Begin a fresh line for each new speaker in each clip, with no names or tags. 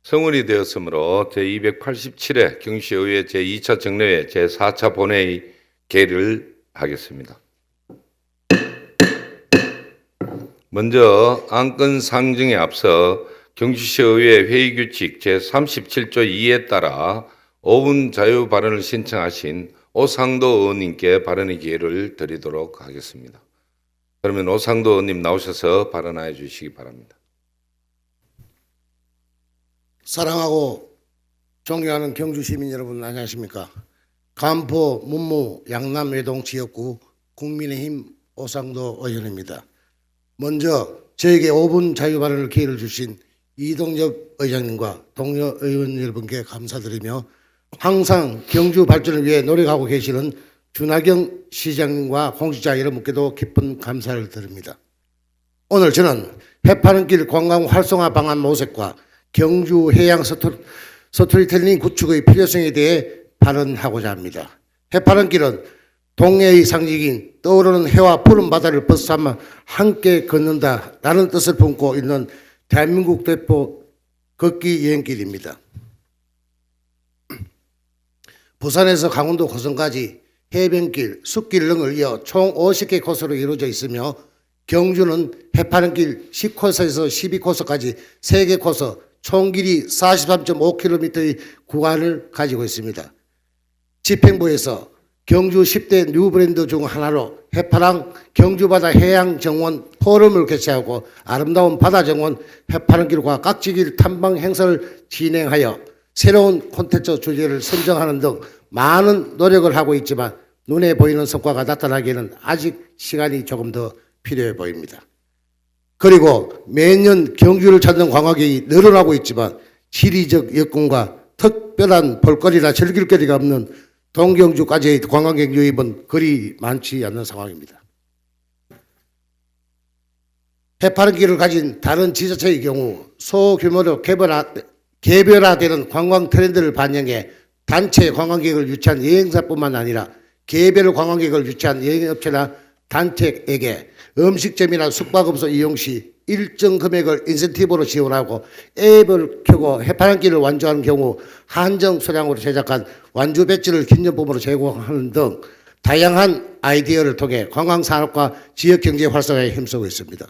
성원이 되었으므로 제287회 경주시의회 제2차 정례회 제4차 본회의 개를 하겠습니다. 먼저 안건 상정에 앞서 경주시의회 회의규칙 제37조 2에 따라 5분 자유 발언을 신청하신 오상도 의원님께 발언의 기회를 드리도록 하겠습니다. 그러면 오상도 의원님 나오셔서 발언해 주시기 바랍니다.
사랑하고 존경하는 경주 시민 여러분, 안녕하십니까? 간포, 문무, 양남 외동 지역구 국민의힘 오상도 의원입니다. 먼저 저에게 5분 자유 발언을 기회를 주신 이동엽 의장님과 동료 의원 여러분께 감사드리며 항상 경주 발전을 위해 노력하고 계시는 준하경 시장님과 공직자 여러분께도 깊은 감사를 드립니다. 오늘 저는 해파른길 관광 활성화 방안 모색과 경주 해양 스토리텔링 구축의 필요성에 대해 발언하고자 합니다. 해파른길은 동해의 상징인 떠오르는 해와 푸른 바다를 벗삼아 함께 걷는다라는 뜻을 품고 있는 대한민국 대표 걷기 여행길입니다. 부산에서 강원도 고성까지 해변길, 숲길 등을 이어 총 50개 코스로 이루어져 있으며 경주는 해파른길 10코스에서 12코스까지 3개 코스 총 길이 43.5km의 구간을 가지고 있습니다. 집행부에서 경주 10대 뉴 브랜드 중 하나로 해파랑 경주바다 해양정원 포럼을 개최하고 아름다운 바다정원 해파른길과 깍지길 탐방 행사를 진행하여 새로운 콘텐츠 주제를 선정하는 등 많은 노력을 하고 있지만 눈에 보이는 성과가 나타나기에는 아직 시간이 조금 더 필요해 보입니다. 그리고 매년 경주를 찾는 관광객이 늘어나고 있지만 지리적 여건과 특별한 볼거리나 즐길거리가 없는 동경주까지의 관광객 유입은 그리 많지 않는 상황입니다. 해파른길을 가진 다른 지자체의 경우 소규모로 개별화되는 관광 트렌드를 반영해 단체 관광객을 유치한 여행사뿐만 아니라 개별 관광객을 유치한 여행업체나 단체에게 음식점이나 숙박업소 이용 시 일정 금액을 인센티브로 지원하고 앱을 켜고 해파른길을 완주하는 경우 한정 수량으로 제작한 완주 배지를 기념품으로 제공하는 등 다양한 아이디어를 통해 관광산업과 지역경제 활성화에 힘쓰고 있습니다.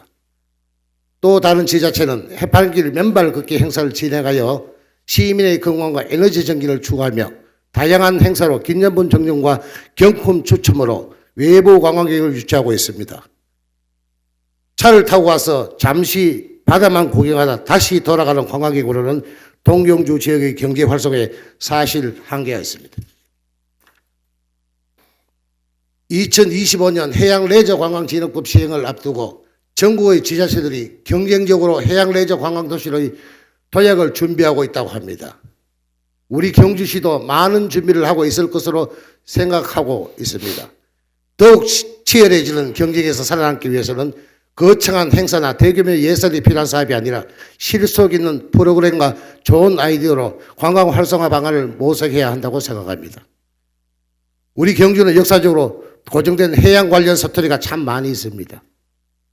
또 다른 지자체는 해파른길 맨발 걷기 행사를 진행하여 시민의 건강과 에너지 정기를 추구하며 다양한 행사로 기념품 증정과 경품 추첨으로 외부 관광객을 유치하고 있습니다. 차를 타고 와서 잠시 바다만 구경하다 다시 돌아가는 관광객으로는 동경주 지역의 경제 활성화에 사실 한계가 있습니다. 2025년 해양 레저 관광진흥법 시행을 앞두고 전국의 지자체들이 경쟁적으로 해양 레저 관광 도시의 도약을 준비하고 있다고 합니다. 우리 경주시도 많은 준비를 하고 있을 것으로 생각하고 있습니다. 더욱 치열해지는 경쟁에서 살아남기 위해서는 거창한 행사나 대규모 예산이 필요한 사업이 아니라 실속 있는 프로그램과 좋은 아이디어로 관광 활성화 방안을 모색해야 한다고 생각합니다. 우리 경주는 역사적으로 고정된 해양 관련 스토리가 참 많이 있습니다.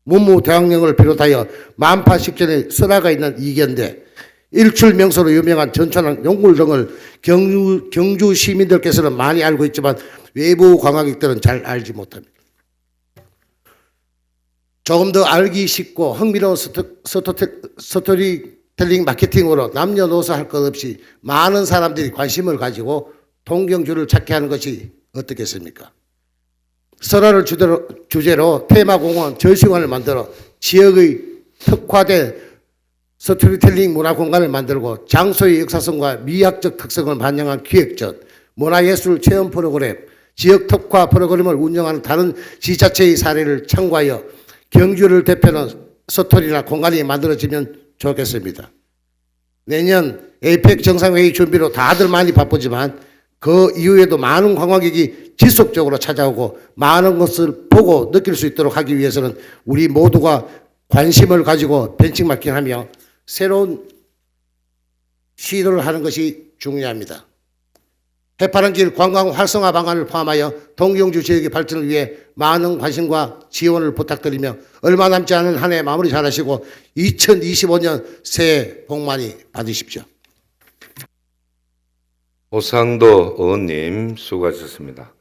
문무 대왕령을 비롯하여 만파식전에 설화가 있는 이견대, 일출 명소로 유명한 전천왕 용굴 등을 경주 시민들께서는 많이 알고 있지만 외부 관광객들은 잘 알지 못합니다. 조금 더 알기 쉽고 흥미로운 스토리텔링 마케팅으로 남녀노소 할 것 없이 많은 사람들이 관심을 가지고 동경주를 찾게 하는 것이 어떻겠습니까? 설화를 주제로 테마공원, 전시관을 만들어 지역의 특화된 스토리텔링 문화공간을 만들고 장소의 역사성과 미학적 특성을 반영한 기획전, 문화예술 체험 프로그램, 지역 특화 프로그램을 운영하는 다른 지자체의 사례를 참고하여 경주를 대표하는 스토리나 공간이 만들어지면 좋겠습니다. 내년 에이펙 정상회의 준비로 다들 많이 바쁘지만 그 이후에도 많은 관광객이 지속적으로 찾아오고 많은 것을 보고 느낄 수 있도록 하기 위해서는 우리 모두가 관심을 가지고 벤치마킹하며 새로운 시도를 하는 것이 중요합니다. 해파른길 관광 활성화 방안을 포함하여 동경주 지역의 발전을 위해 많은 관심과 지원을 부탁드리며 얼마 남지 않은 한 해 마무리 잘하시고 2025년 새해 복 많이 받으십시오.
오상도 의원님 수고하셨습니다.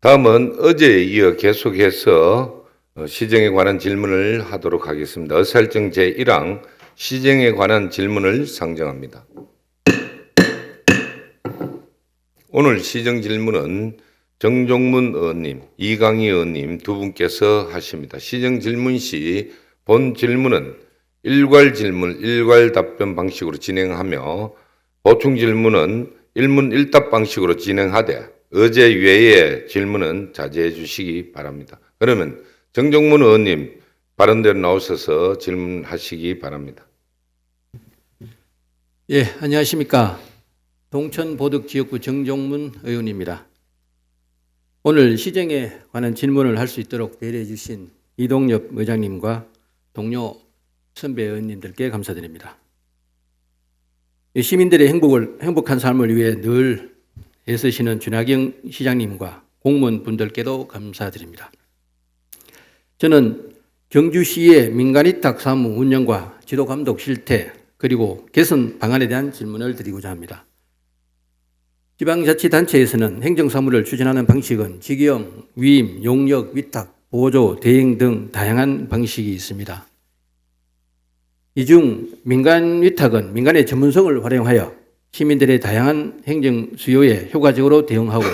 다음은 어제에 이어 계속해서 시정에 관한 질문을 하도록 하겠습니다. 의사일정 제1항 시정에 관한 질문을 상정합니다. 오늘 시정 질문은 정종문 의원님, 이강희 의원님 두 분께서 하십니다. 시정 질문 시 본 질문은 일괄 질문, 일괄 답변 방식으로 진행하며 보충 질문은 일문일답 방식으로 진행하되 어제 외의 질문은 자제해 주시기 바랍니다. 그러면 정종문 의원님 발언대로 나오셔서 질문하시기 바랍니다.
예, 안녕하십니까. 동천보덕지역구 정종문 의원입니다. 오늘 시정에 관한 질문을 할 수 있도록 배려해 주신 이동엽 의장님과 동료 선배 의원님들께 감사드립니다. 시민들의 행복한 삶을 위해 늘 애쓰시는 준하경 시장님과 공무원분들께도 감사드립니다. 저는 경주시의 민간위탁 사무 운영과 지도 감독 실태 그리고 개선 방안에 대한 질문을 드리고자 합니다. 지방자치단체에서는 행정사무를 추진하는 방식은 직영, 위임, 용역, 위탁, 보조, 대행 등 다양한 방식이 있습니다. 이 중 민간위탁은 민간의 전문성을 활용하여 시민들의 다양한 행정 수요에 효과적으로 대응하고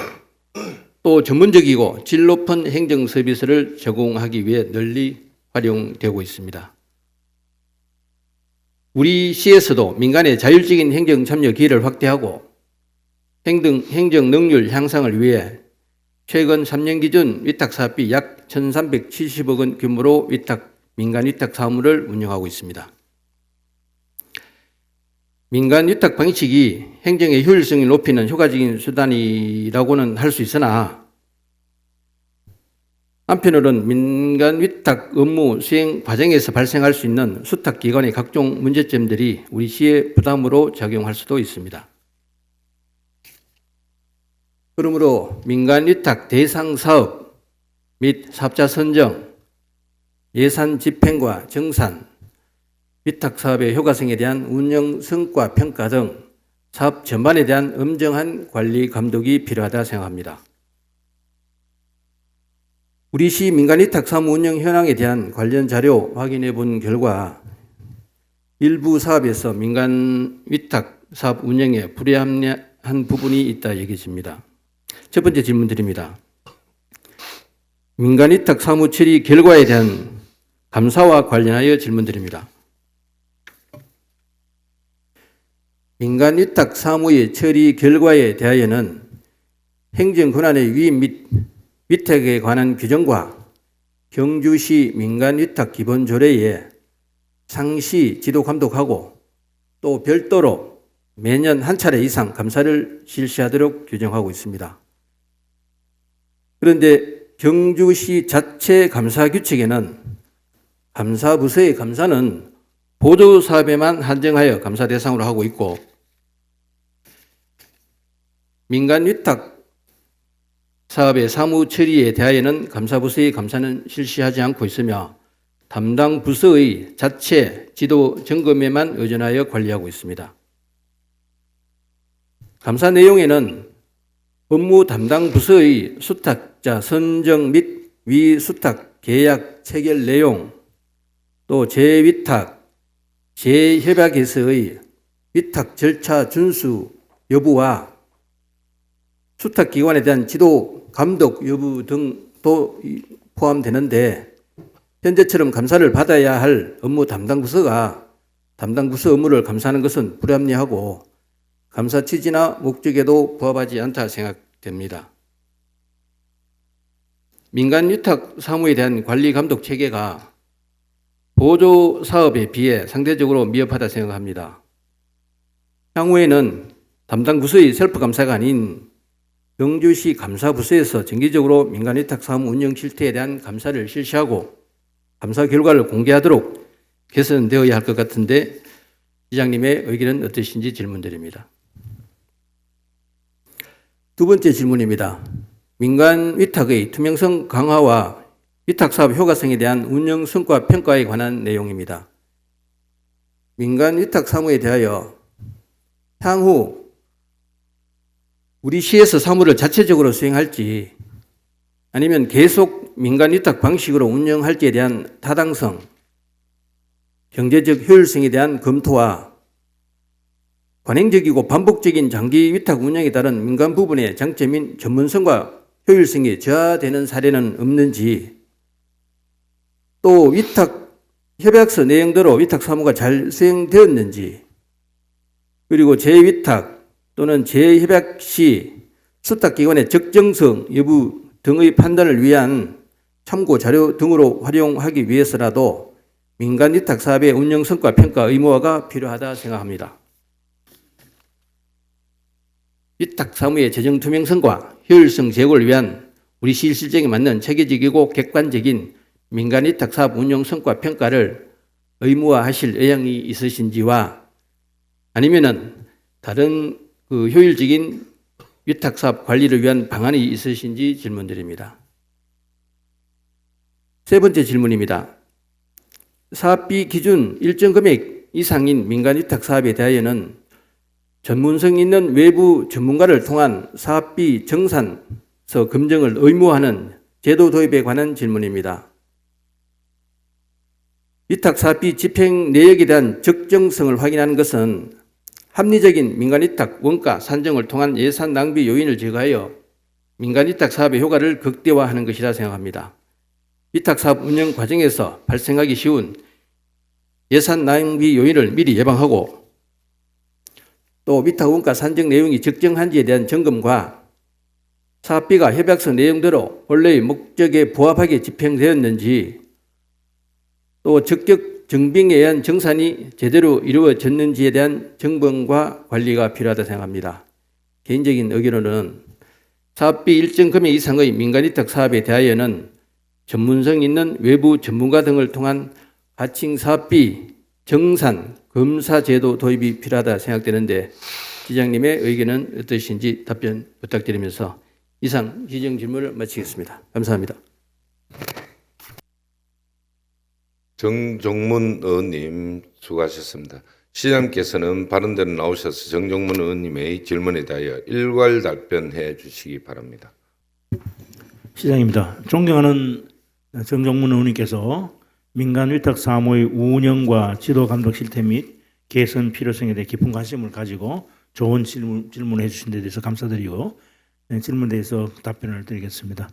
또 전문적이고 질 높은 행정 서비스를 제공하기 위해 널리 활용되고 있습니다. 우리 시에서도 민간의 자율적인 행정 참여 기회를 확대하고 행정 능률 향상을 위해 최근 3년 기준 위탁 사업비 약 1,370억 원 규모로 민간 위탁 사무를 운영하고 있습니다. 민간 위탁 방식이 행정의 효율성을 높이는 효과적인 수단이라고는 할 수 있으나 한편으로는 민간 위탁 업무 수행 과정에서 발생할 수 있는 수탁 기관의 각종 문제점들이 우리 시의 부담으로 작용할 수도 있습니다. 그러므로 민간 위탁 대상 사업 및 사업자 선정, 예산 집행과 정산, 위탁 사업의 효과성에 대한 운영 성과 평가 등 사업 전반에 대한 엄정한 관리 감독이 필요하다 생각합니다. 우리 시 민간 위탁 사무 운영 현황에 대한 관련 자료 확인해 본 결과 일부 사업에서 민간 위탁 사업 운영에 불합리한 부분이 있다 여겨집니다. 첫 번째 질문 드립니다. 민간 위탁 사무 처리 결과에 대한 감사와 관련하여 질문 드립니다. 민간 위탁 사무의 처리 결과에 대하여는 행정 권한의 위임 및 위탁에 관한 규정과 경주시 민간 위탁 기본 조례에 상시 지도 감독하고 또 별도로 매년 한 차례 이상 감사를 실시하도록 규정하고 있습니다. 그런데 경주시 자체 감사 규칙에는 감사부서의 감사는 보조사업에만 한정하여 감사 대상으로 하고 있고 민간 위탁 사업의 사무 처리에 대하여는 감사부서의 감사는 실시하지 않고 있으며 담당 부서의 자체 지도 점검에만 의존하여 관리하고 있습니다. 감사 내용에는 업무 담당 부서의 수탁자 선정 및 위수탁 계약 체결 내용, 또 재위탁, 재협약에서의 위탁 절차 준수 여부와 수탁기관에 대한 지도 감독 여부 등도 포함되는데 현재처럼 감사를 받아야 할 업무 담당 부서가 담당 부서 업무를 감사하는 것은 불합리하고 감사 취지나 목적에도 부합하지 않다 생각됩니다. 민간 위탁 사무에 대한 관리 감독 체계가 보조 사업에 비해 상대적으로 미흡하다 생각합니다. 향후에는 담당 부서의 셀프 감사가 아닌 경주시 감사부서에서 정기적으로 민간 위탁 사무 운영 실태에 대한 감사를 실시하고 감사 결과를 공개하도록 개선되어야 할 것 같은데 시장님의 의견은 어떠신지 질문드립니다. 두 번째 질문입니다. 민간 위탁의 투명성 강화와 위탁 사업 효과성에 대한 운영 성과 평가에 관한 내용입니다. 민간 위탁 사무에 대하여 향후 우리 시에서 사무를 자체적으로 수행할지 아니면 계속 민간 위탁 방식으로 운영할지에 대한 타당성, 경제적 효율성에 대한 검토와 관행적이고 반복적인 장기 위탁 운영에 따른 민간 부분의 장점인 전문성과 효율성이 저하되는 사례는 없는지, 또 위탁 협약서 내용대로 위탁 사무가 잘 수행되었는지, 그리고 재위탁 또는 재협약 시 수탁기관의 적정성 여부 등의 판단을 위한 참고 자료 등으로 활용하기 위해서라도 민간 위탁 사업의 운영 성과 평가 의무화가 필요하다 생각합니다. 위탁 사무의 재정 투명성과 효율성 제고를 위한 우리 시 실정에 맞는 체계적이고 객관적인 민간 위탁 사업 운영 성과 평가를 의무화하실 의향이 있으신지와 아니면은 다른 효율적인 위탁 사업 관리를 위한 방안이 있으신지 질문드립니다. 세 번째 질문입니다. 사업비 기준 일정 금액 이상인 민간 위탁 사업에 대하여는 전문성 있는 외부 전문가를 통한 사업비 정산서 검증을 의무화하는 제도 도입에 관한 질문입니다. 위탁 사업비 집행 내역에 대한 적정성을 확인하는 것은 합리적인 민간 위탁 원가 산정을 통한 예산 낭비 요인을 제거하여 민간 위탁 사업의 효과를 극대화하는 것이라 생각합니다. 위탁 사업 운영 과정에서 발생하기 쉬운 예산 낭비 요인을 미리 예방하고 또 위탁 원가 산정 내용이 적정한지에 대한 점검과 사업비가 협약서 내용대로 본래의 목적에 부합하게 집행되었는지 또 적격 정빙에 의한 정산이 제대로 이루어졌는지에 대한 점검과 관리가 필요하다 생각합니다. 개인적인 의견으로는 사업비 일정 금액 이상의 민간 위탁 사업에 대하여는 전문성 있는 외부 전문가 등을 통한 가칭 사업비 정산 검사 제도 도입이 필요하다 생각되는데 시장님의 의견은 어떠신지 답변 부탁드리면서 이상 시정 질문을 마치겠습니다. 감사합니다.
정종문 의원님 수고하셨습니다. 시장님께서는 발언대로 나오셔서 정종문 의원님의 질문에 대하여 일괄 답변해 주시기 바랍니다.
시장입니다. 존경하는 정종문 의원님께서 민간 위탁 사무의 운영과 지도 감독 실태 및 개선 필요성에 대해 깊은 관심을 가지고 좋은 질문을 해주신 데 대해서 감사드리고 질문에 대해서 답변을 드리겠습니다.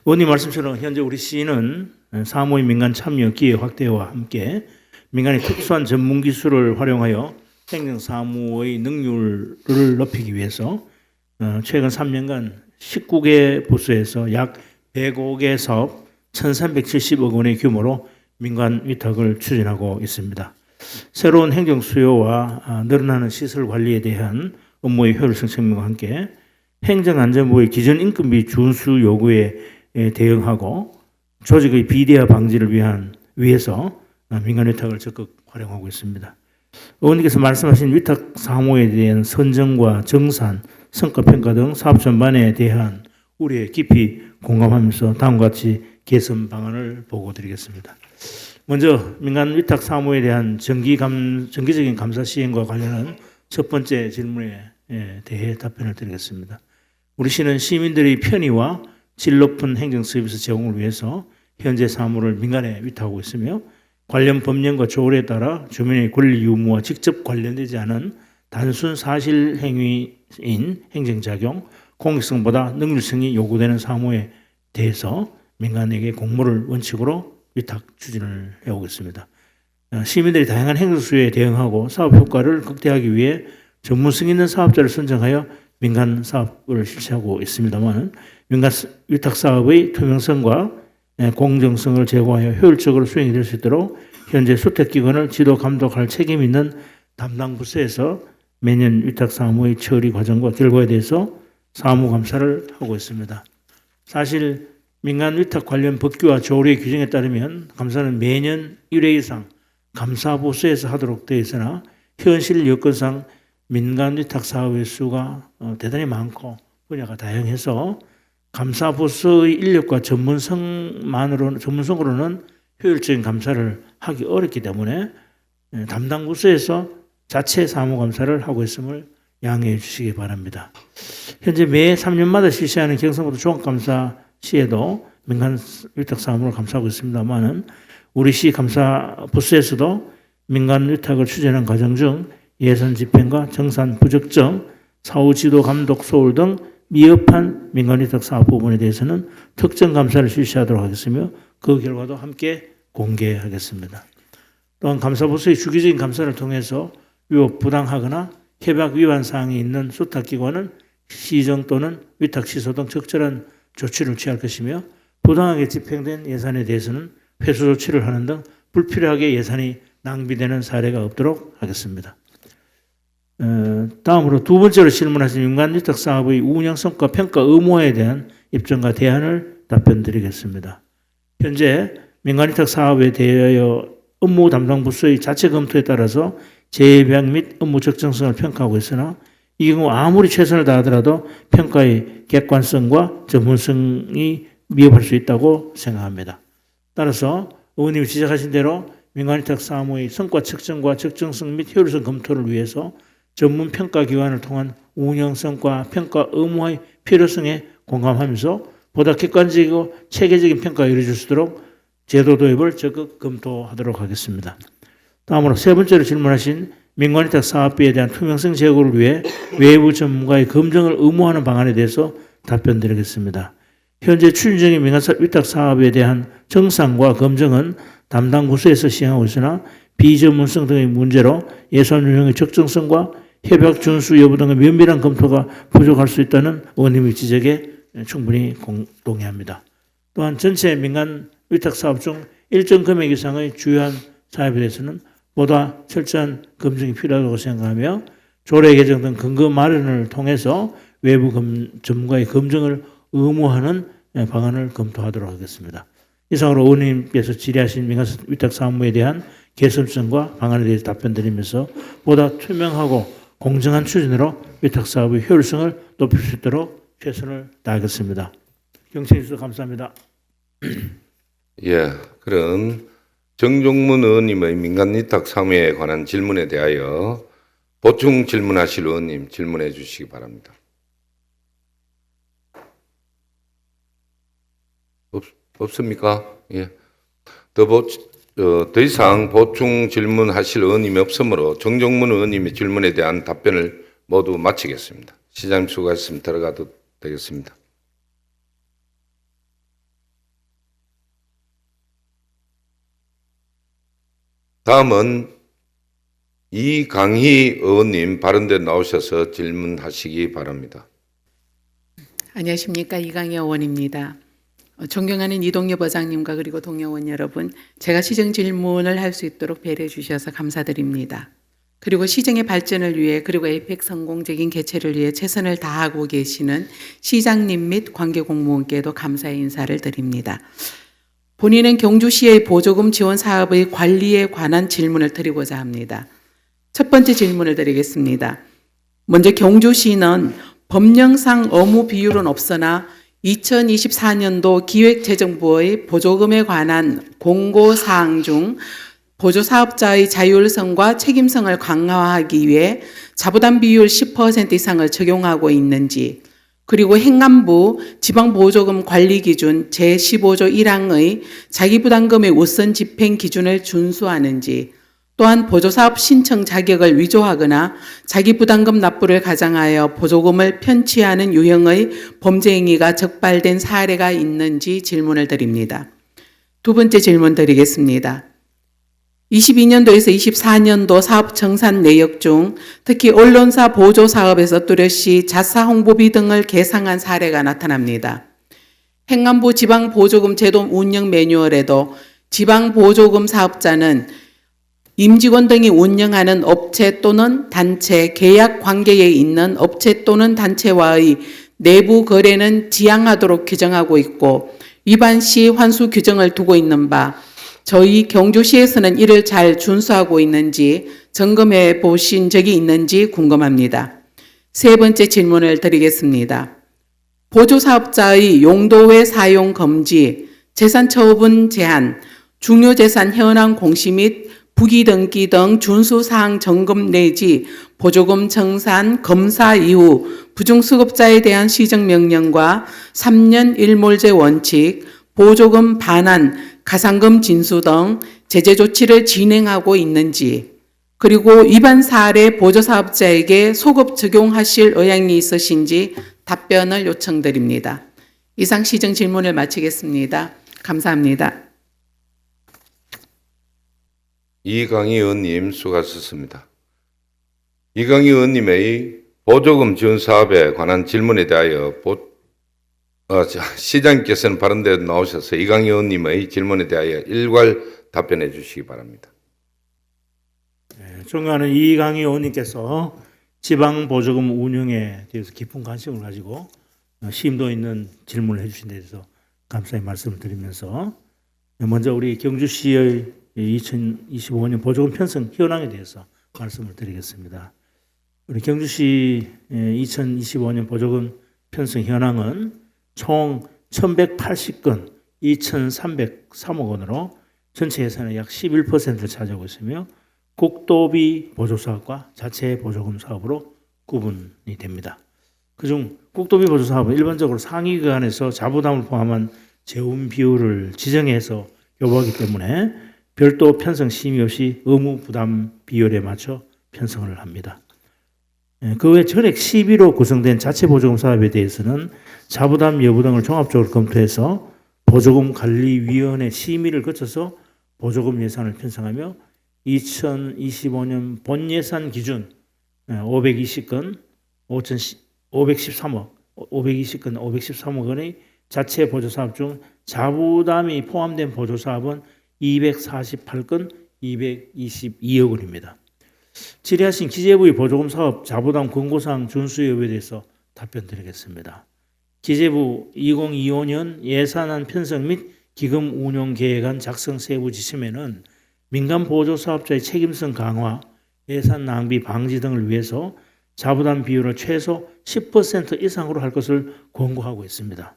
의원님 말씀처럼 현재 우리 시는 사무의 민간 참여 기회 확대와 함께 민간의 특수한 전문 기술을 활용하여 행정사무의 능률을 높이기 위해서 최근 3년간 19개 부서에서 약 105개 사업 1,370억 원의 규모로 민간 위탁을 추진하고 있습니다. 새로운 행정 수요와 늘어나는 시설 관리에 대한 업무의 효율성 증명과 함께 행정안전부의 기존 인건비 준수 요구에 대응하고 조직의 비대화 방지를 위해서 민간 위탁을 적극 활용하고 있습니다. 의원님께서 말씀하신 위탁 사무에 대한 선정과 정산, 성과평가 등 사업 전반에 대한 우려에 깊이 공감하면서 다음과 같이 개선 방안을 보고드리겠습니다. 먼저 민간 위탁 사무에 대한 정기적인 감사 시행과 관련한 첫 번째 질문에 대해 답변을 드리겠습니다. 우리 시는 시민들의 편의와 질 높은 행정 서비스 제공을 위해서 현재 사무를 민간에 위탁하고 있으며 관련 법령과 조례에 따라 주민의 권리 유무와 직접 관련되지 않은 단순 사실 행위인 행정작용, 공익성보다 능률성이 요구되는 사무에 대해서 민간에게 공모를 원칙으로 위탁 추진을 해오고 있습니다. 시민들이 다양한 행정 수요에 대응하고 사업 효과를 극대화하기 위해 전문성 있는 사업자를 선정하여 민간 사업을 실시하고 있습니다만 민간 위탁 사업의 투명성과 공정성을 제고하여 효율적으로 수행이 될 수 있도록 현재 수택기관을 지도 감독할 책임 있는 담당 부서에서 매년 위탁 사무의 처리 과정과 결과에 대해서 사무감사를 하고 있습니다. 사실 민간 위탁 관련 법규와 조례 규정에 따르면 감사는 매년 1회 이상 감사부서에서 하도록 되어 있으나 현실 여건상 민간 위탁 사업의 수가 대단히 많고 분야가 다양해서 감사부서의 인력과 전문성으로는 효율적인 감사를 하기 어렵기 때문에 담당 부서에서 자체 사무감사를 하고 있음을 양해해 주시기 바랍니다. 현재 매 3년마다 실시하는 경상북도 종합감사 시에도 민간 위탁 사무를 감사하고 있습니다만은 우리 시 감사 부스에서도 민간 위탁을 추진하는 과정 중 예산 집행과 정산 부적정, 사후 지도 감독 소홀 등 미흡한 민간 위탁 사업 부분에 대해서는 특정 감사를 실시하도록 하겠으며 그 결과도 함께 공개하겠습니다. 또한 감사부서의 주기적인 감사를 통해서 위법 부당하거나 협약 위반 사항이 있는 수탁기관은 시정 또는 위탁 취소 등 적절한 조치를 취할 것이며 부당하게 집행된 예산에 대해서는 회수 조치를 하는 등 불필요하게 예산이 낭비되는 사례가 없도록 하겠습니다. 다음으로 두 번째로 질문하신 민간 위탁 사업의 운영 성과 평가 의무화에 대한 입장과 대안을 답변드리겠습니다. 현재 민간 위탁 사업에 대하여 업무 담당 부서의 자체 검토에 따라서 재배양 및 업무 적정성을 평가하고 있으나 이 경우 아무리 최선을 다하더라도 평가의 객관성과 전문성이 미흡할 수 있다고 생각합니다. 따라서 의원님이 지적하신 대로 민간위탁 사무의 성과 측정과 적정성 및 효율성 검토를 위해서 전문 평가 기관을 통한 운영 성과 평가 의무화의 필요성에 공감하면서 보다 객관적이고 체계적인 평가가 이루어질 수 있도록 제도 도입을 적극 검토하도록 하겠습니다. 다음으로 세 번째로 질문하신 민간위탁 사업비에 대한 투명성 제고를 위해 외부 전문가의 검증을 의무화하는 방안에 대해서 답변드리겠습니다. 현재 추진 중인 민간위탁 사업에 대한 정상과 검증은 담당 부서에서 시행하고 있으나 비전문성 등의 문제로 예산 운영의 적정성과 협약 준수 여부 등의 면밀한 검토가 부족할 수 있다는 의원님의 지적에 충분히 동의합니다. 또한 전체 민간 위탁 사업 중 일정 금액 이상의 주요한 사업에 대해서는 보다 철저한 검증이 필요하다고 생각하며 조례 개정 등 근거 마련을 통해서 외부 전문가의 검증을 의무화하는 방안을 검토하도록 하겠습니다. 이상으로 의원님께서 질의하신 민간 위탁 사무에 대한 개선성과 방안에 대해서 답변드리면서 보다 투명하고 공정한 추진으로 위탁 사업의 효율성을 높일 수 있도록 최선을 다하겠습니다. 경청해 주셔서 감사합니다.
예, 그럼 정종문 의원님의 민간 위탁 사무에 관한 질문에 대하여 보충 질문하실 의원님 질문해 주시기 바랍니다. 없습니까? 예. 더 이상 보충 질문하실 의원님이 없으므로 정종문 의원님의 질문에 대한 답변을 모두 마치겠습니다. 시장님 수고하셨습니다. 들어가도 되겠습니다. 다음은 이강희 의원님 발언대 나오셔서 질문하시기 바랍니다.
안녕하십니까. 이강희 의원입니다. 존경하는 이동엽 의장님과 그리고 동의원 여러분, 제가 시정 질문을 할 수 있도록 배려해 주셔서 감사드립니다. 그리고 시정의 발전을 위해 그리고 에이펙 성공적인 개최를 위해 최선을 다하고 계시는 시장님 및 관계 공무원께도 감사의 인사를 드립니다. 본인은 경주시의 보조금 지원 사업의 관리에 관한 질문을 드리고자 합니다. 첫 번째 질문을 드리겠습니다. 먼저 경주시는 법령상 의무 비율은 없으나 2024년도 기획재정부의 보조금에 관한 공고사항 중 보조사업자의 자율성과 책임성을 강화하기 위해 자부담 비율 10% 이상을 적용하고 있는지, 그리고 행안부 지방보조금 관리기준 제15조 1항의 자기부담금의 우선 집행 기준을 준수하는지, 또한 보조사업 신청 자격을 위조하거나 자기부담금 납부를 가장하여 보조금을 편취하는 유형의 범죄 행위가 적발된 사례가 있는지 질문을 드립니다. 두 번째 질문 드리겠습니다. 22년도에서 24년도 사업 정산 내역 중 특히 언론사 보조 사업에서 뚜렷이 자사 홍보비 등을 계상한 사례가 나타납니다. 행안부 지방보조금 제도 운영 매뉴얼에도 지방보조금 사업자는 임직원 등이 운영하는 업체 또는 단체, 계약 관계에 있는 업체 또는 단체와의 내부 거래는 지양하도록 규정하고 있고 위반 시 환수 규정을 두고 있는 바, 저희 경주시에서는 이를 잘 준수하고 있는지 점검해 보신 적이 있는지 궁금합니다. 세 번째 질문을 드리겠습니다. 보조사업자의 용도 외 사용 금지, 재산 처분 제한, 중요재산 현황 공시 및 부기등기 등 준수사항 점검 내지 보조금 청산, 검사 이후 부중수급자에 대한 시정명령과 3년 일몰제 원칙, 보조금 반환, 가산금 진수 등 제재 조치를 진행하고 있는지, 그리고 위반 사례 보조사업자에게 소급 적용하실 의향이 있으신지 답변을 요청드립니다. 이상 시정 질문을 마치겠습니다. 감사합니다.
이강희 의원님 수고하셨습니다. 이강희 의원님의 보조금 지원 사업에 관한 질문에 대하여 시장님께서는 발언대로 나오셔서 이강희 의원님의 질문에 대하여 일괄 답변해 주시기 바랍니다.
존경하는 이강희 의원님께서 지방 보조금 운영에 대해서 깊은 관심을 가지고 심도 있는 질문을 해주신 데 대해서 감사의 말씀을 드리면서 먼저 우리 경주시의 2025년 보조금 편성 현황에 대해서 말씀을 드리겠습니다. 우리 경주시 2025년 보조금 편성 현황은 총 1,180건 2,303억 원으로 전체 예산의 약 11%를 차지하고 있으며 국도비 보조 사업과 자체 보조금 사업으로 구분이 됩니다. 그중 국도비 보조 사업은 일반적으로 상위 기관에서 자부담을 포함한 재원 비율을 지정해서 요구하기 때문에 별도 편성 심의 없이 의무 부담 비율에 맞춰 편성을 합니다. 그 외 전액 11호 구성된 자체 보조금 사업에 대해서는 자부담 여부 등을 종합적으로 검토해서 보조금 관리위원회 심의를 거쳐서 보조금 예산을 편성하며 2025년 본 예산 기준 520건 513억 520건 원의 자체 보조 사업 중 자부담이 포함된 보조 사업은 248건 222억 원입니다. 질의하신 기재부의 보조금 사업 자부담 권고사항 준수 여부에 대해서 답변드리겠습니다. 기재부 2025년 예산안 편성 및 기금 운용 계획안 작성 세부 지침에는 민간 보조 사업자의 책임성 강화, 예산 낭비 방지 등을 위해서 자부담 비율을 최소 10% 이상으로 할 것을 권고하고 있습니다.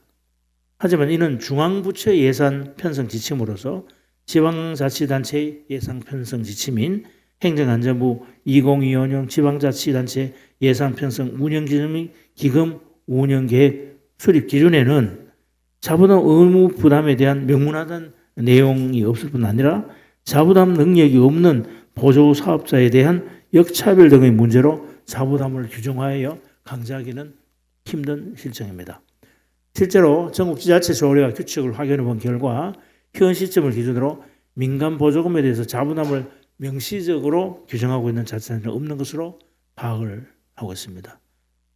하지만 이는 중앙부처 예산 편성 지침으로서 지방자치단체의 예산 편성 지침인 행정안전부 2025년 지방자치단체 예산 편성 운영기준 및 기금 운영계획 수립 기준에는 자부담 의무 부담에 대한 명문화된 내용이 없을 뿐 아니라 자부담 능력이 없는 보조 사업자에 대한 역차별 등의 문제로 자부담을 규정하여 강제하기는 힘든 실정입니다. 실제로 전국 지자체 조례와 규칙을 확인해 본 결과 현 시점을 기준으로 민간 보조금에 대해서 자부담을 명시적으로 규정하고 있는 자치단체는 없는 것으로 파악을 하고 있습니다.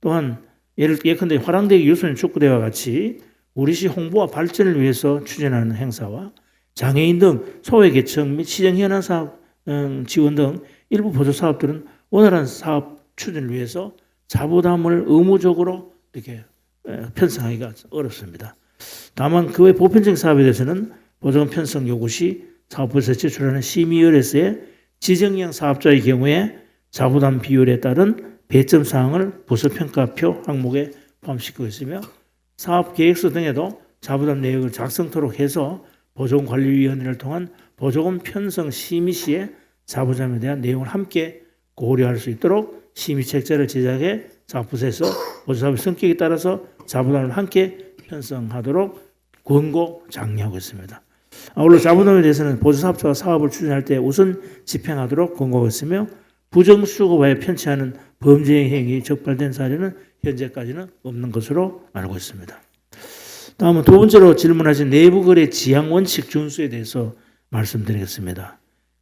또한 예컨대 화랑대기 유소년 축구대회와 같이 우리시 홍보와 발전을 위해서 추진하는 행사와 장애인 등 소외계층 및 시정현안 사업 지원 등 일부 보조 사업들은 원활한 사업 추진을 위해서 자부담을 의무적으로 이렇게 편성하기가 어렵습니다. 다만 그 외 보편적 사업에 대해서는 보조금 편성 요구 시 사업부에서 제출하는 심의의뢰서에 지정형 사업자의 경우에 자부담 비율에 따른 배점 사항을 부서평가표 항목에 포함시키고 있으며 사업계획서 등에도 자부담 내역을 작성토록 해서 보조금관리위원회를 통한 보조금 편성 심의 시에 자부담에 대한 내용을 함께 고려할 수 있도록 심의책자를 제작해 사업부서에서 보조사업의 성격에 따라서 자부담을 함께 편성하도록 권고 장려하고 있습니다. 아울러 자부담에 대해서는 보조사업자가 사업을 추진할 때 우선 집행하도록 권고하고 있으며 부정수급하여 편취하는 범죄 행위 적발된 사례는 현재까지는 없는 것으로 알고 있습니다. 다음은 두 번째로 질문하신 내부거래 지향 원칙 준수에 대해서 말씀드리겠습니다.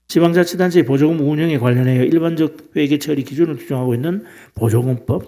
지방자치단체의 보조금 운영에 관련하여 일반적 회계 처리 기준을 규정하고 있는 보조금법,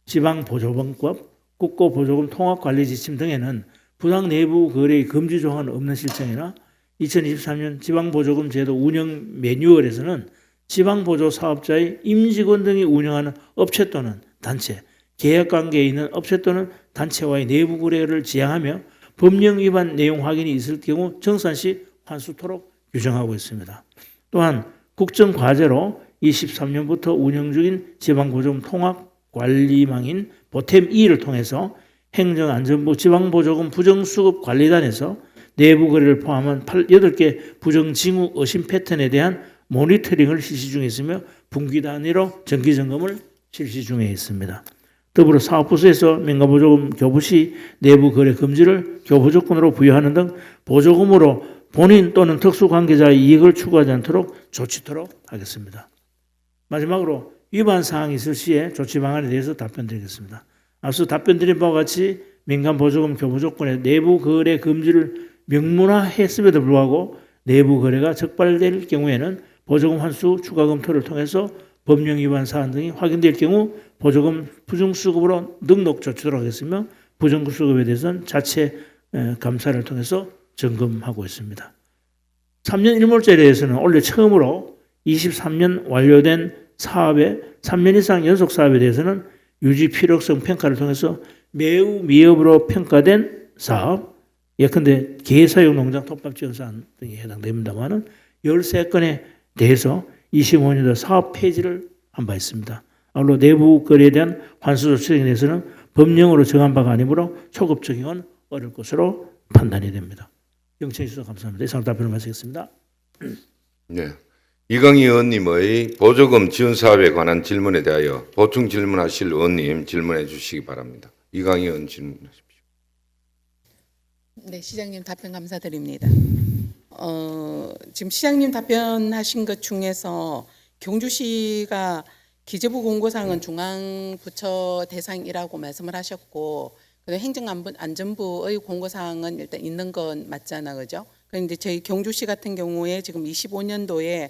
지방보조금법, 국고보조금 통합관리지침 등에는 부당 내부 거래의 금지 조항은 없는 실정이나 2023년 지방보조금 제도 운영 매뉴얼에서는 지방보조 사업자의 임직원 등이 운영하는 업체 또는 단체, 계약관계에 있는 업체 또는 단체와의 내부 거래를 지향하며 법령 위반 내용 확인이 있을 경우 정산 시 환수토록 규정하고 있습니다. 또한 국정과제로 23년부터 운영 중인 지방보조금 통합관리망인 보탬2를 통해서 행정안전부 지방보조금 부정수급관리단에서 내부 거래를 포함한 8개 부정징후 의심 패턴에 대한 모니터링을 실시 중에 있으며 분기 단위로 정기 점검을 실시 중에 있습니다. 더불어 사업부서에서 민간보조금 교부 시 내부 거래 금지를 교부조건으로 부여하는 등 보조금으로 본인 또는 특수관계자의 이익을 추구하지 않도록 조치토록 하겠습니다. 마지막으로 위반 사항이 있을 시에 조치 방안에 대해서 답변드리겠습니다. 앞서 답변드린 바와 같이 민간보조금 교부조건의 내부 거래 금지를 명문화했음에도 불구하고 내부 거래가 적발될 경우에는 보조금 환수 추가 검토를 통해서 법령 위반 사안 등이 확인될 경우 보조금 부정수급으로 등록 조치도록 하겠으며 부정수급에 대해서는 자체 감사를 통해서 점검하고 있습니다. 3년 1몰제에 대해서는 올해 처음으로 23년 완료된 사업에 3년 이상 연속 사업에 대해서는 유지 필요성 평가를 통해서 매우 미흡으로 평가된 사업, 예컨대 개사용 농장 톱밥 지원 사안 등이 해당됩니다만은 13건에 대해서 25년도 사업 폐지를 한 바 있습니다. 아울러 내부 거래에 대한 환수 조치 등에 대해서는 법령으로 정한 바가 아니므로 초급 적용은 어려울 것으로 판단이 됩니다. 영청해 주셔서 감사합니다. 이상 답변을 마치겠습니다.
네. 이강희 의원님의 보조금 지원 사업에 관한 질문에 대하여 보충 질문하실 의원님 질문해 주시기 바랍니다. 이강희 의원 질문하십시오.
네, 시장님 답변 감사드립니다. 지금 시장님 답변하신 것 중에서 경주시가 기재부 공고사항은 중앙부처 대상이라고 말씀을 하셨고, 행정안전부의 공고사항은 일단 있는 건 맞잖아, 그죠? 그런데 저희 경주시 같은 경우에 지금 25년도에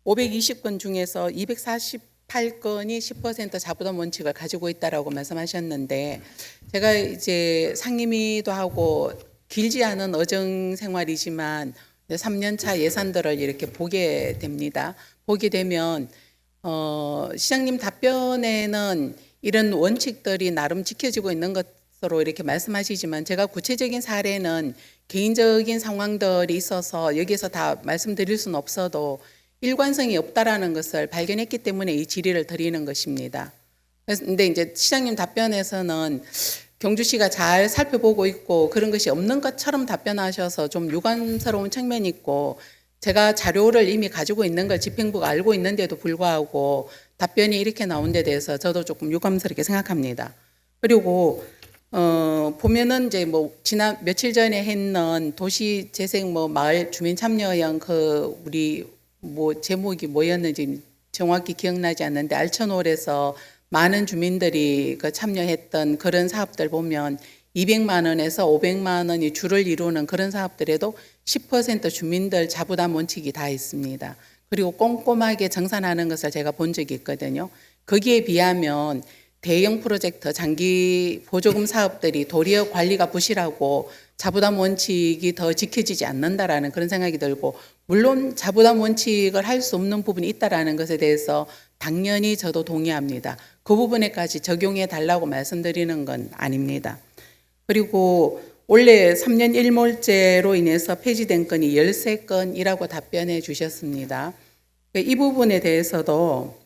520건 중에서 248건이 10% 자부담 원칙을 가지고 있다라고 말씀하셨는데, 제가 이제 상임위도 하고 길지 않은 어정 생활이지만 3년차 예산들을 이렇게 보게 됩니다. 보게 되면 시장님 답변에는 이런 원칙들이 나름 지켜지고 있는 것으로 이렇게 말씀하시지만, 제가 구체적인 사례는 개인적인 상황들이 있어서 여기서 다 말씀드릴 수는 없어도 일관성이 없다라는 것을 발견했기 때문에 이 질의를 드리는 것입니다. 그런데 이제 시장님 답변에서는 경주시가 잘 살펴보고 있고 그런 것이 없는 것처럼 답변하셔서 좀 유감스러운 측면이 있고, 제가 자료를 이미 가지고 있는 걸 집행부가 알고 있는데도 불구하고 답변이 이렇게 나온 데 대해서 저도 조금 유감스럽게 생각합니다. 그리고 보면은 이제 뭐 지난 며칠 전에 했는 도시 재생 뭐 마을 주민 참여형 그 우리 뭐 제목이 뭐였는지 정확히 기억나지 않는데 알천홀에서 많은 주민들이 그 참여했던 그런 사업들 보면 200만 원에서 500만 원이 주를 이루는 그런 사업들에도 10% 주민들 자부담 원칙이 다 있습니다. 그리고 꼼꼼하게 정산하는 것을 제가 본 적이 있거든요. 거기에 비하면 대형 프로젝트 장기 보조금 사업들이 도리어 관리가 부실하고 자부담 원칙이 더 지켜지지 않는다라는 그런 생각이 들고, 물론 자부담 원칙을 할 수 없는 부분이 있다라는 것에 대해서 당연히 저도 동의합니다. 그 부분에까지 적용해 달라고 말씀드리는 건 아닙니다. 그리고 원래 3년 1몰제로 인해서 폐지된 건이 13건이라고 답변해 주셨습니다. 이 부분에 대해서도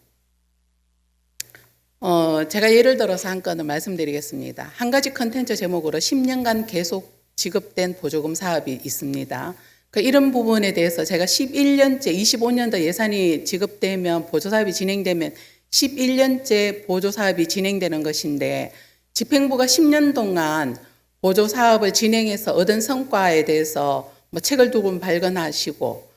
제가 예를 들어서 한 건을 말씀드리겠습니다. 한 가지 컨텐츠 제목으로 10년간 계속 지급된 보조금 사업이 있습니다. 이런 부분에 대해서 제가 11년째, 25년도 예산이 지급되면 보조사업이 진행되면 11년째 보조사업이 진행되는 것인데, 집행부가 10년 동안 보조사업을 진행해서 얻은 성과에 대해서 뭐 책을 두 권 발간하시고,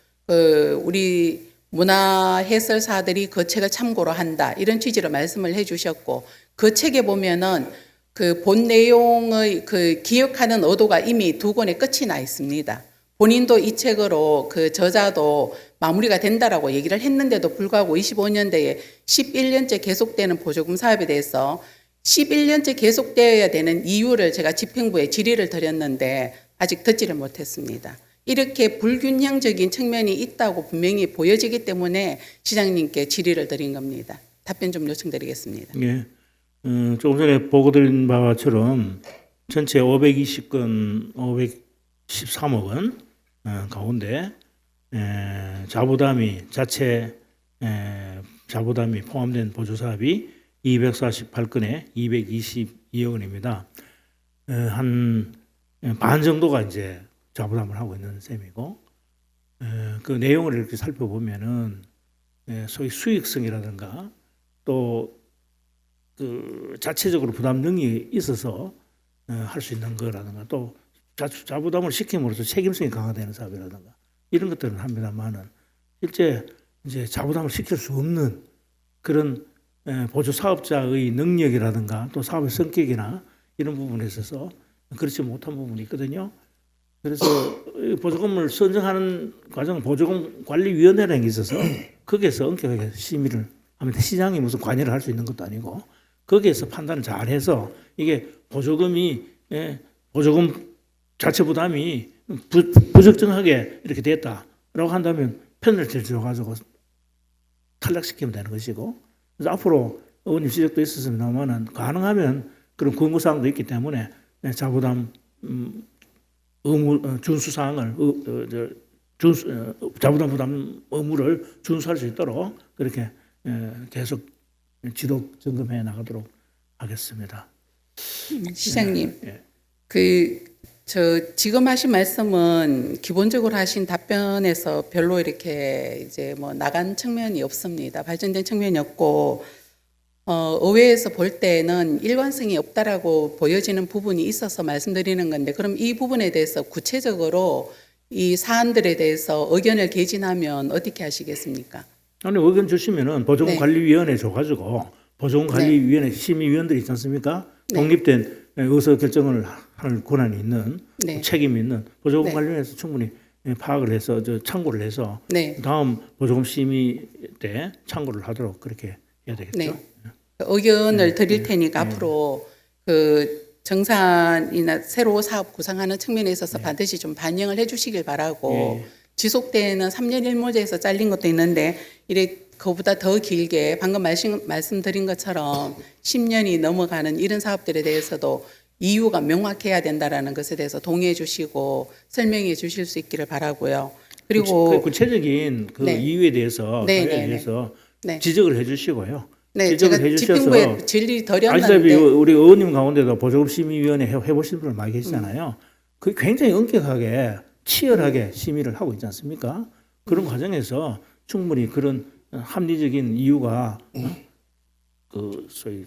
우리 문화해설사들이 그 책을 참고로 한다, 이런 취지로 말씀을 해주셨고, 그 책에 보면은 그 본 내용의 그 기억하는 의도가 이미 두 권에 끝이 나 있습니다. 본인도 이 책으로 그 저자도 마무리가 된다라고 얘기를 했는데도 불구하고 25년대에 11년째 계속되는 보조금 사업에 대해서 11년째 계속되어야 되는 이유를 제가 집행부에 질의를 드렸는데 아직 듣지를 못했습니다. 이렇게 불균형적인 측면이 있다고 분명히 보여지기 때문에 시장님께 질의를 드린 겁니다. 답변 좀 요청드리겠습니다.
예. 조금 전에 보고드린 바처럼 전체 520건 513억 원 가운데 자체 자부담이 포함된 보조사업이 248건에 222억 원입니다. 한 반 정도가 이제 자부담을 하고 있는 셈이고, 그 내용을 이렇게 살펴보면은 소위 수익성이라든가 또 그 자체적으로 부담 능력이 있어서 할 수 있는 거라든가 또 자부담을 시킴으로써 책임성이 강화되는 사업이라든가 이런 것들은 합니다만은 실제 이제 자부담을 시킬 수 없는 그런 보조 사업자의 능력이라든가 또 사업의 성격이나 이런 부분에 있어서 그렇지 못한 부분이 있거든요. 그래서 보조금을 선정하는 과정 보조금 관리위원회라는 게 있어서 거기에서 엄격하게 심의를 하면 시장이 무슨 관여를 할 수 있는 것도 아니고 거기에서 판단을 잘해서 이게 보조금이 보조금 자체 부담이 부적정하게 이렇게 됐다라고 한다면 편을 들어가지고 탈락시키면 되는 것이고 그래서 앞으로 의원님 지적도 있었습니다만은 가능하면 그런 권고사항도 있기 때문에 자부담 의무 준수 사항을 자부담 부담 의무를 준수할 수 있도록 그렇게 계속 지도 점검해 나가도록 하겠습니다.
시장님,
예.
지금 하신 말씀은 기본적으로 하신 답변에서 별로 이렇게 이제 뭐 나간 측면이 없습니다. 발전된 측면이 없고, 의회에서 볼 때는 일관성이 없다라고 보여지는 부분이 있어서 말씀드리는 건데, 그럼 이 부분에 대해서 구체적으로 이 사안들에 대해서 의견을 개진하면 어떻게 하시겠습니까?
아니 의견 주시면은 보조금
네.
관리위원회 줘가지고 보조금 관리위원회 심의위원들이 있지 않습니까?
네.
독립된 의사 결정을 할 권한이 있는
네.
책임이 있는 보조금
네.
관리위원회에서 충분히 파악을 해서 참고를 해서
네.
다음 보조금 심의 때 참고를 하도록 그렇게 해야 되겠죠.
네. 의견을 드릴 테니까 앞으로 그 정산이나 새로 사업 구상하는 측면에 있어서 반드시 좀 반영을 해 주시길 바라고 지속되는 3년 일모제에서 잘린 것도 있는데 이래 그보다 더 길게 방금 말씀드린 것처럼 10년이 넘어가는 이런 사업들에 대해서도 이유가 명확해야 된다라는 것에 대해서 동의해 주시고 설명해 주실 수 있기를 바라고요. 그리고
구체적인 그
네.
이유에 대해서
네,
사회에
네, 네.
대해서
네.
지적을 해주시고요.
네,
지적을
제가
해주셔서
집행부에 질의
아시다시피
드렸는데
우리 의원님 가운데도 보조금 심의위원회 해보신 분들 많이 계시잖아요. 그 굉장히 엄격하게 치열하게 심의를 하고 있지 않습니까? 그런 과정에서 충분히 그런 합리적인 이유가 그 소위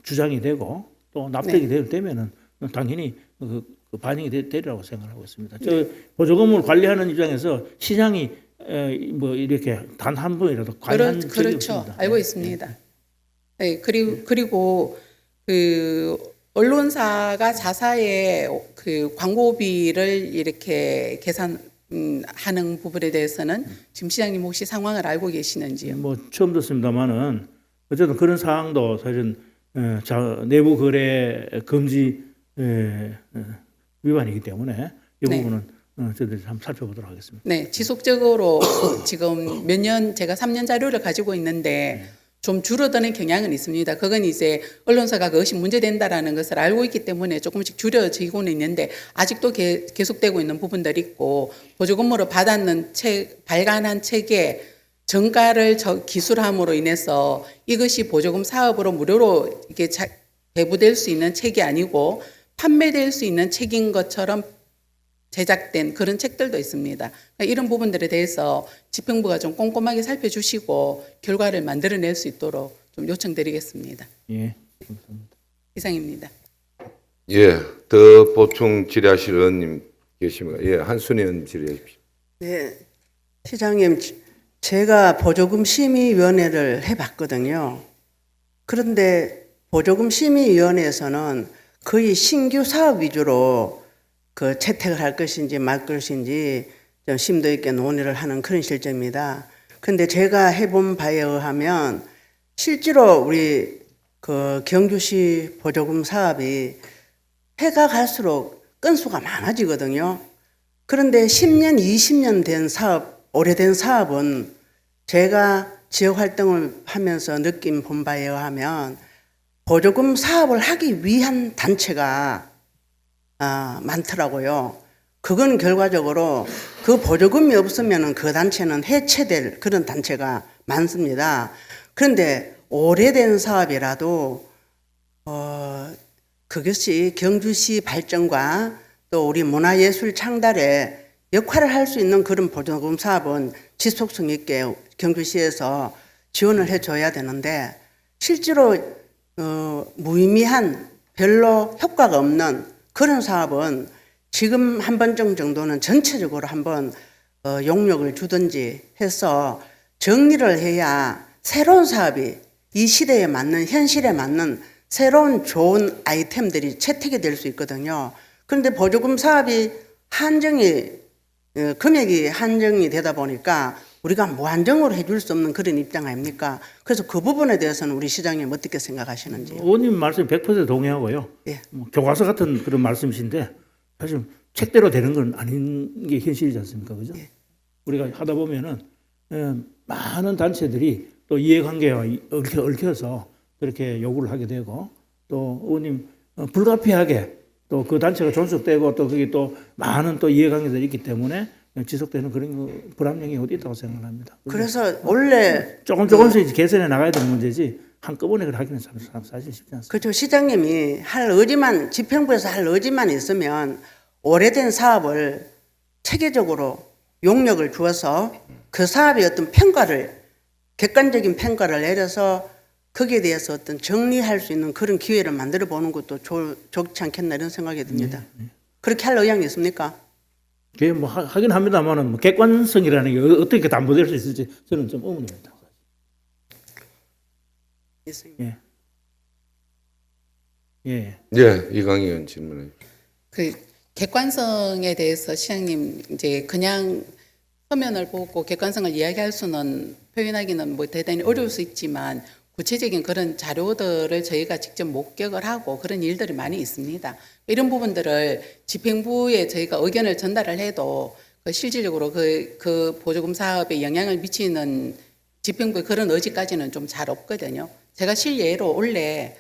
주장이 되고 또 납득이 되면은 당연히 그 반영이 되리라고 생각하고 있습니다. 저 보조금을 관리하는 입장에서 시장이 뭐 이렇게 단 한 번이라도 관여한 적이
그렇죠.
없습니다.
알고 있습니다. 네, 그리고 그 언론사가 자사의 그 광고비를 이렇게 계산하는 부분에 대해서는 지금 시장님 혹시 상황을 알고 계시는지요?
뭐 처음 듣습니다만은 어쨌든 그런 사항도 사실은 내부 거래 금지 위반이기 때문에 이
네.
부분은 저희들이 한번 살펴보도록 하겠습니다.
네, 지속적으로 지금 몇 년 제가 3년 자료를 가지고 있는데 좀 줄어드는 경향은 있습니다. 그건 이제 언론사가 그것이 문제된다라는 것을 알고 있기 때문에 조금씩 줄여지고는 있는데 아직도 계속되고 있는 부분들이 있고 보조금으로 발간한 책에 정가를 기술함으로 인해서 이것이 보조금 사업으로 무료로 이게 배부될 수 있는 책이 아니고 판매될 수 있는 책인 것처럼 제작된 그런 책들도 있습니다. 그러니까 이런 부분들에 대해서 집행부가 좀 꼼꼼하게 살펴주시고 결과를 만들어낼 수 있도록 좀 요청드리겠습니다.
예, 감사합니다.
이상입니다.
예, 더 보충 질의하실 의원님 계십니까? 예, 한순희 의원님 질의해 주십시오.
네, 시장님, 제가 보조금 심의위원회를 해봤거든요. 그런데 보조금 심의위원회에서는 거의 신규 사업 위주로 그 채택을 할 것인지 말 것인지 좀 심도 있게 논의를 하는 그런 실정입니다. 그런데 제가 해본 바에 의하면 실제로 우리 그 경주시 보조금 사업이 해가 갈수록 건수가 많아지거든요. 그런데 10년, 20년 된 사업, 오래된 사업은 제가 지역 활동을 하면서 느낀 본 바에 의하면 보조금 사업을 하기 위한 단체가 많더라고요. 그건 결과적으로 그 보조금이 없으면 그 단체는 해체될 그런 단체가 많습니다. 그런데 오래된 사업이라도 그것이 경주시 발전과 또 우리 문화예술 창달에 역할을 할 수 있는 그런 보조금 사업은 지속성 있게 경주시에서 지원을 해줘야 되는데 실제로 무의미한 별로 효과가 없는 그런 사업은 지금 한 번 정도는 전체적으로 한번 용역을 주든지 해서 정리를 해야 새로운 사업이 이 시대에 맞는 현실에 맞는 새로운 좋은 아이템들이 채택이 될 수 있거든요. 그런데 보조금 사업이 금액이 한정이 되다 보니까 우리가 무한정으로 해줄 수 없는 그런 입장 아닙니까? 그래서 그 부분에 대해서는 우리 시장님 어떻게 생각하시는지요?
의원님 말씀 100% 동의하고요.
예.
뭐 교과서 같은 그런 말씀이신데 사실 책대로 되는 건 아닌 게 현실이지 않습니까? 그죠?
예.
우리가 하다 보면은 많은 단체들이 또 이해관계와 얽혀서 그렇게 요구를 하게 되고 또 의원님 불가피하게 또 그 단체가 존속되고 또 그게 또 많은 또 이해관계들이 있기 때문에 지속되는 그런 불합리함이 어디 있다고 생각합니다.
그래서 원래
조금씩 개선해 나가야 되는 문제지 한꺼번에 그걸 하기는 사실 쉽지 않습니다.
그렇죠. 시장님이 할 의지만 집행부에서 할 의지만 있으면 오래된 사업을 체계적으로 용역을 주어서 그 사업의 어떤 객관적인 평가를 내려서 거기에 대해서 어떤 정리할 수 있는 그런 기회를 만들어 보는 것도 좋지 않겠나 이런 생각이 듭니다. 그렇게 할 의향이 있습니까?
그게 뭐 하긴 합니다만은 뭐 객관성이라는 게 어떻게 담보될 수 있을지 저는 좀 의문입니다. 예. 예.
예, 이강희 의원 질문해.
그 객관성에 대해서 시장님 이제 그냥 서면을 보고 객관성을 이야기할 수는 표현하기는 뭐 대단히 어려울 수 있지만 구체적인 그런 자료들을 저희가 직접 목격을 하고 그런 일들이 많이 있습니다. 이런 부분들을 집행부에 저희가 의견을 전달을 해도 실질적으로 그 보조금 사업에 영향을 미치는 집행부의 그런 의지까지는 좀 잘 없거든요. 제가 실예로 원래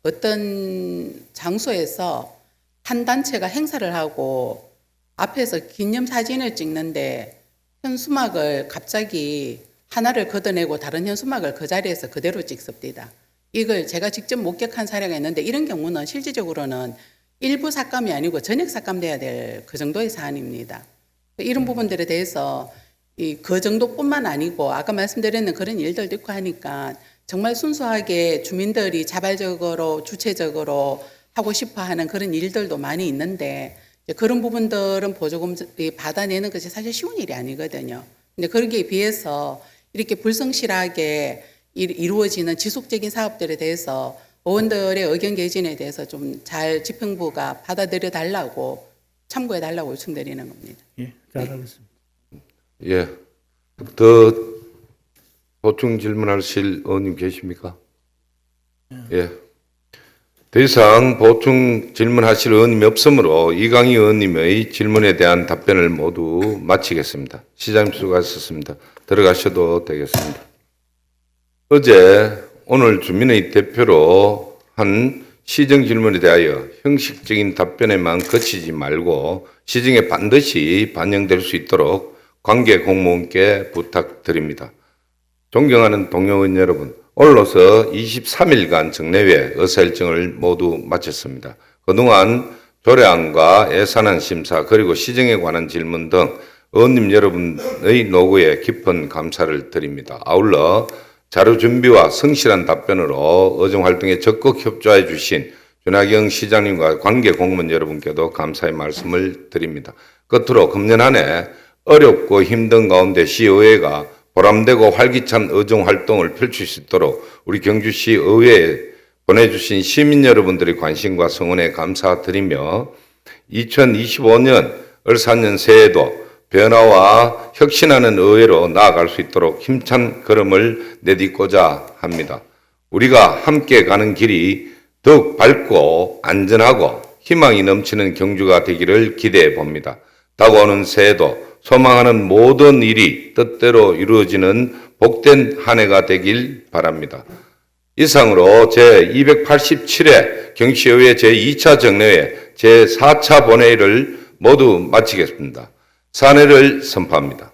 어떤 장소에서 한 단체가 행사를 하고 앞에서 기념 사진을 찍는데 현수막을 갑자기 하나를 걷어내고 다른 현수막을 그 자리에서 그대로 찍습니다. 이걸 제가 직접 목격한 사례가 있는데 이런 경우는 실질적으로는 일부 삭감이 아니고 전액 삭감돼야 될 그 정도의 사안입니다. 이런 부분들에 대해서 그 정도뿐만 아니고 아까 말씀드렸는 그런 일들도 있고 하니까 정말 순수하게 주민들이 자발적으로 주체적으로 하고 싶어하는 그런 일들도 많이 있는데 그런 부분들은 보조금 받아내는 것이 사실 쉬운 일이 아니거든요. 근데 거기에 비해서 이렇게 불성실하게 이루어지는 지속적인 사업들에 대해서 의원들의 의견 개진에 대해서 좀 잘 집행부가 받아들여 달라고 참고해 달라고 요청드리는 겁니다.
예, 잘하겠습니다.
예. 더 보충 질문하실 의원님 계십니까? 예. 더 이상 보충 질문하실 의원님이 없으므로 이강희 의원님의 질문에 대한 답변을 모두 마치겠습니다. 시장님 수고하셨습니다. 들어가셔도 되겠습니다. 어제 오늘 주민의 대표로 한 시정 질문에 대하여 형식적인 답변에만 그치지 말고 시정에 반드시 반영될 수 있도록 관계 공무원께 부탁드립니다. 존경하는 동료 의원 여러분, 오늘로서 23일간 정례회 의사일정을 모두 마쳤습니다. 그동안 조례안과 예산안 심사 그리고 시정에 관한 질문 등 의원님 여러분의 노고에 깊은 감사를 드립니다. 아울러 자료 준비와 성실한 답변으로 의정활동에 적극 협조해 주신 윤하경 시장님과 관계 공무원 여러분께도 감사의 말씀을 드립니다. 끝으로 금년 한 해 어렵고 힘든 가운데 시의회가 보람되고 활기찬 의정활동을 펼칠 수 있도록 우리 경주시 의회에 보내주신 시민 여러분들의 관심과 성원에 감사드리며 2025년 을사년 새해에도 변화와 혁신하는 의회로 나아갈 수 있도록 힘찬 걸음을 내딛고자 합니다. 우리가 함께 가는 길이 더욱 밝고 안전하고 희망이 넘치는 경주가 되기를 기대해 봅니다. 다가오는 새해도 소망하는 모든 일이 뜻대로 이루어지는 복된 한 해가 되길 바랍니다. 이상으로 제287회 경주시의회 제2차 정례회 제4차 본회의를 모두 마치겠습니다. 사내를 선포합니다.